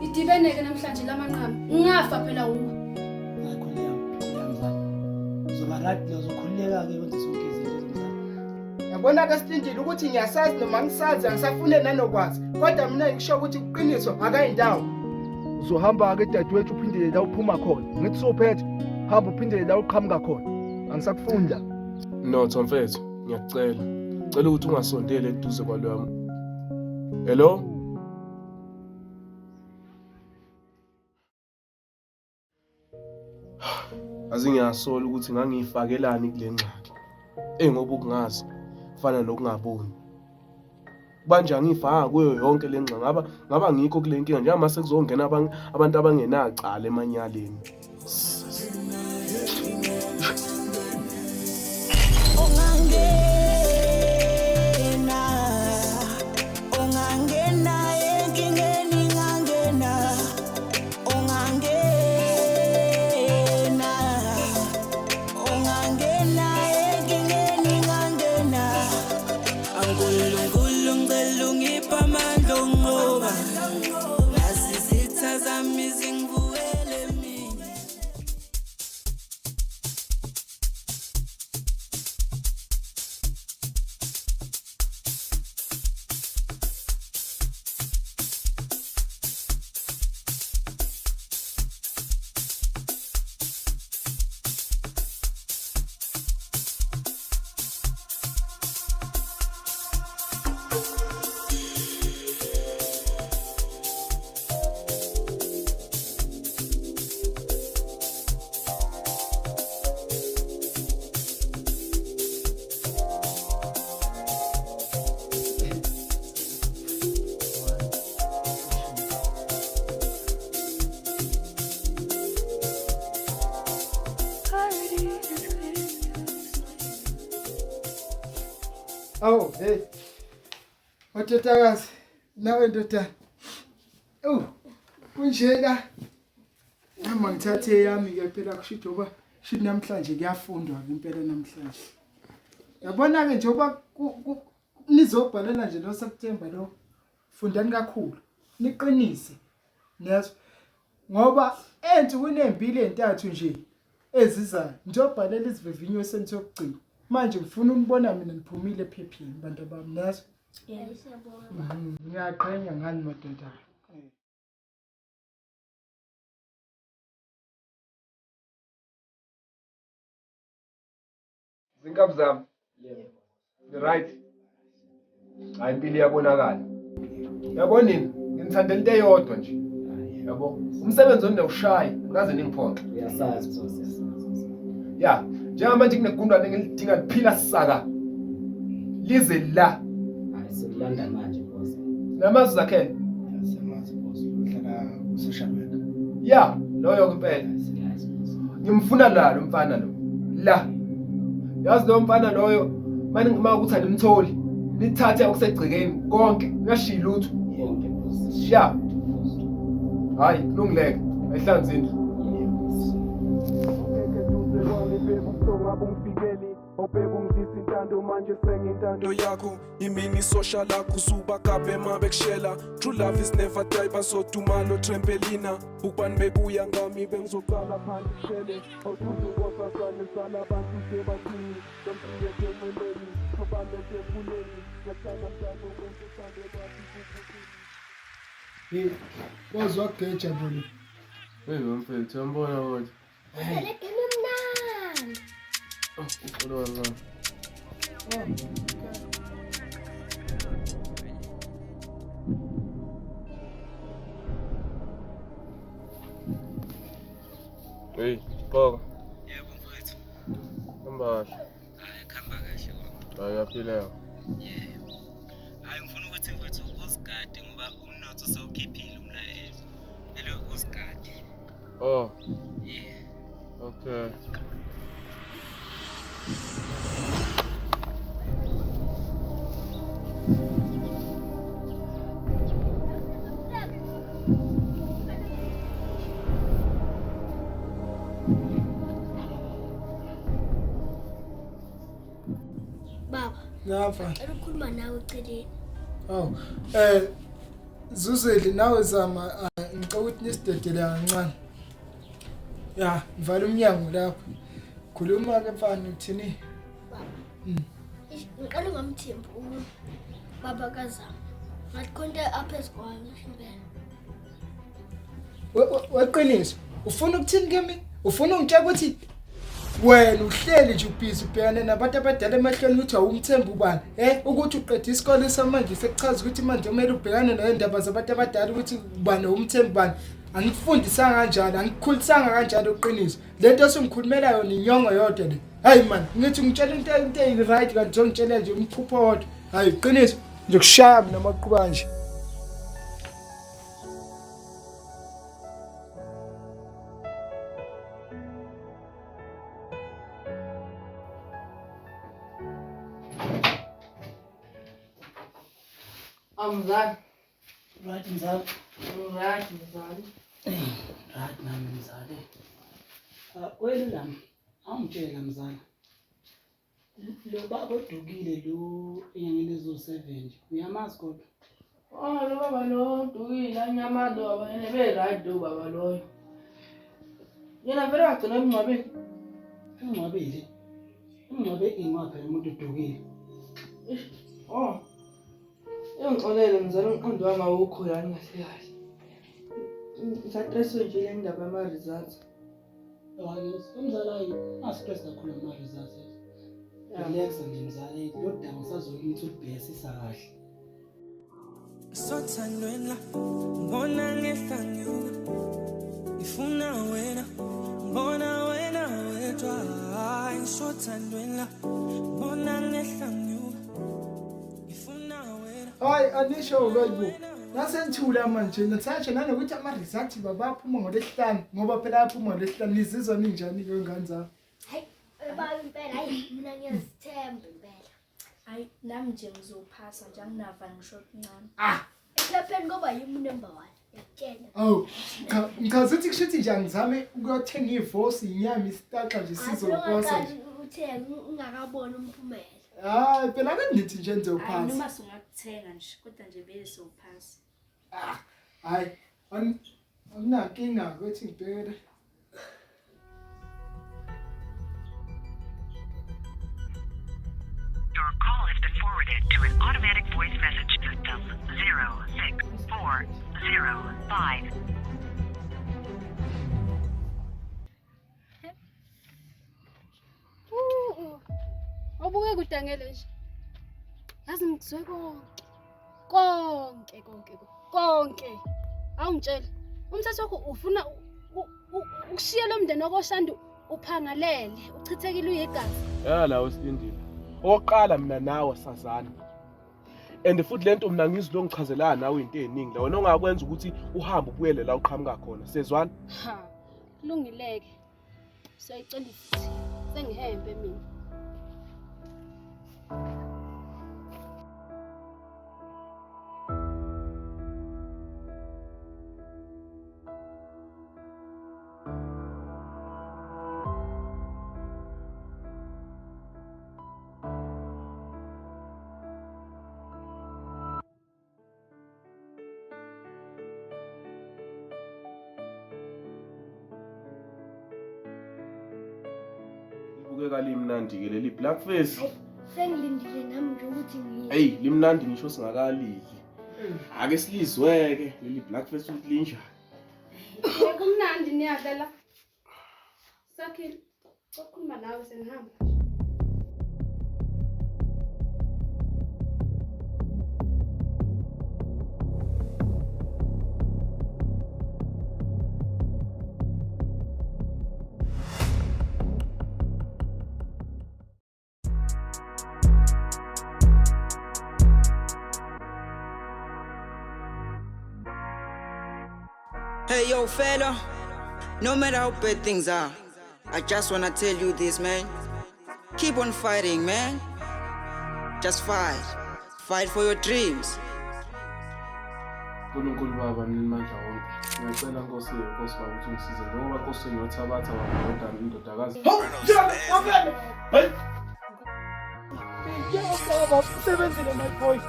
idibeneke namhlanje lamanqama ngafa phela uma zoba right lozokhululeka ke wenza zonke izinto ezimdala. Yabona ke Slindile ukuthi ngiyasazi noma ngisazi angisafune nanokwazi kodwa mina ngisho ukuthi uqiniso akayindawo. Uzohamba ke dadewethu uphindele la uphuma khona. Ngithi sophethe hamba uphindele la uqhamuka khona. Angisakufunda. Mnotho mfethu, ngiyakucela. Cela ukuthi ungasondele eduze kwalwami. Hello? Azingiyasola ukuthi ngangiyifakelani kule ngxaki. Ngoba ukungazi kufana nokungaboni. Manje angifaka kuyo yonke le ngxaki ngaba ngikho kule nkinga njengoba sekuzongena abantu abangenacala emanyaleni. Oh, hey. Wathatakazi, nawe ndodana. Kunjena. Nama ngithathe yami ke phela kushithi ngoba shithi namhlanje kuyafundwa impela namhlanje. Yabona ke njengoba nizobhalela nje lo September lo. Fundani kakhulu. Niqinise. Niyazwa? Ngoba ensukwini embili entathu nje ezizayo. Nizobhalela isivivinyo senitokugcina. Manje ngifuna unibona mina niphumile ephepheni bantu bami nazo. Yebo siyabonga. Ngiyaqhenya ngani madoda. Zinkabi zami. The right. Hayi impilo iyabonakala. Yabona nini? Ngithandela into eyodwa nje. Yabo. Umsebenzi ondawushayi, ngaze ningiphonxe. Uyasazi boss. Ya, njengamanje kunegundwane engilidinga liphila sisaka. Lize la. Hayi sekulanda manje boss. Namazi Zakhele. Yasemazi boss. Uhlala ku-social worker. Ya, loyo kuphela. Siyazi boss. Ngimfuna la lo mfana lo. La. Yazi lo mfana loyo, manje ngima ukuthi animtholi. Nithathe okusegcikeni konke, ngashiya lutho. Yonke boss. Ya. Hayi, kulungileke. Ayihlanze indlu. Intando yakho imini social lakho suba kabe mabekushela. True love is never die basodumalo trempelina. Ukubani bebuya ngami bengizoqala phansi kushele. Awuthundu ngosasane sala abantu sebathini. Domfiye temeleni, khobane tefuleni. Yathanda mntando ngosasane bathi. Hey, wazwa geja bolo. Hey mfethu, uyambona kodwa. Leke nomnandi. Uxolo kancane. Hey, Bhoko. Yebo mfethu. Hamba kahle. Hayi khamba kahle kwami. Hayi yaphila. Yebo. Hayi ngifuna ukuthi mfethu uzigade ngoba umnotho sewukhiphile umlayezo. Kumele uzigade. Oh. Yeah. Okay. Baba, Ngapha. ngicela ukukhuluma nawe eceleni. Oh. Zuzeli nawe zama ngicela ukuthi nisidedele kancane. Ya, vala umnyango lapho. Khuluma ke mfana uthini? Ngiqala ngamthembu baba kaZama. Ngathi konke apha esikole impela. Weqiniso. Ufuna ukuthini kimi? Ufuna ungitshela ukuthi wena uhleli nje ubhizi ubhekane nabantu abadala emahlweni ukuthi awumthembu ubani? Ukuthi uqeda isikole samanje sekuchaza ukuthi manje kumele ubhekane nezindaba zabantu abadala ukuthi ubani umthembu bani. Angikufundisanga kanjalo, angikukhulisanga kanjalo uqiniso. Lento esingikhulumela yona inyongo yodwa le. Hayi man, ngithi ngitshela into right kanti ngizongitshela nje umphupho wodwa. Hayi qiniso, ngizokushaya mina maqhuba nje. Amzali. Right mzali. Right mzali. Right nami mzali. Wena awungitshela mzali. Lo baba odukile lo enyangeni ezo7 nje. Uyamazi kodwa? Oh, lo baba lo dukile anyamalo abanye be-right lo baba loyo. Yena vele wagcina emngcwabeni. Ungcwabile. Ungcwabe ingapha umuntu odukile. Oh. Ngixolele mzala umqondo wami awukho yani kahle kahle. Ngisatresswe nje le ndaba yama-results. Hayi, umzali astress kakhulu ama-results. Relax nje mzali, lo daba usazoyitha ukubhekisisa kahle. Sothandweni la ngibona ngehla ngiyuka ngifuna wena ngibona wena wedwa hayi sothandweni la ngibona ngehla ngiyuka ngifuna wena. Hayi anisho kayibo. Nasengithula manje nathatshe nanokuthi ama-results babaphuma ngolesihlanu ngoba phela aphuma ngolesihlanu nizizwa ninjani ke ngane zami? Hayi baba impela hayi mina ngiyazithemba impela. Hayi nami nje ngizophasa nje anginava ngisho kancane. Ephepheni ngoba yimi number 1. Yakutshela. Oh, ngikhazi ukuthi kushuthi nje angizame ukuyothenga ivosi inyama isitaxa nje sizophasa. Uthe ungakabona umphumela. Hayi phela akangithi nje Hayi ngizophasa. noma singakuthenga nje kodwa nje bese uphasa. Hayi anginankinga ukuthi ngibhekele. Your call has been forwarded to an automatic voice message system 06405. Awubuke kudangele nje. Yazi ngizwe konke. Awungitshela. Umthetho wakho ufuna ukushiya lo mndeni wakoshandu uphangalele, uchithekile uyigazi. Lawo Slindile. Oqala mina nawe sazana. And futhi lento mina ngizilo ngichazelana nawe into eziningi la wena ongakwenza ukuthi uhambe ubuyele la uqhamuka khona. Sezwana? Kulungileke. Siyayicela futhi. Sengihembe mina. Ubukeka limnandi ke leli black face. Sengilindile nami nje ukuthi ngiye. Hey, limnandi ngisho singakalili. Ake silizweke leli black face ukuthi linjani. Kumnandi niyadlala. Zakhele, ukukhuluma nawe sengihamba. Hey yo fella, no matter how bad things are, I just wanna tell you this, man. Keep on fighting, man. Just fight. Fight for your dreams. uNkulunkulu baba nimandla wonke. Ngiyacela Nkosi baba ukuthi ungisize ngoba Nkosi ngiyothabatha wabodana indodakazi. Hey! Yeah, baba, usebenzile my boy.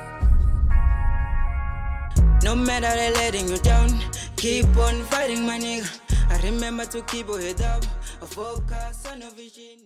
No matter they letting you down, keep on fighting, my nigga. I remember to keep your head up, a focus on a vision.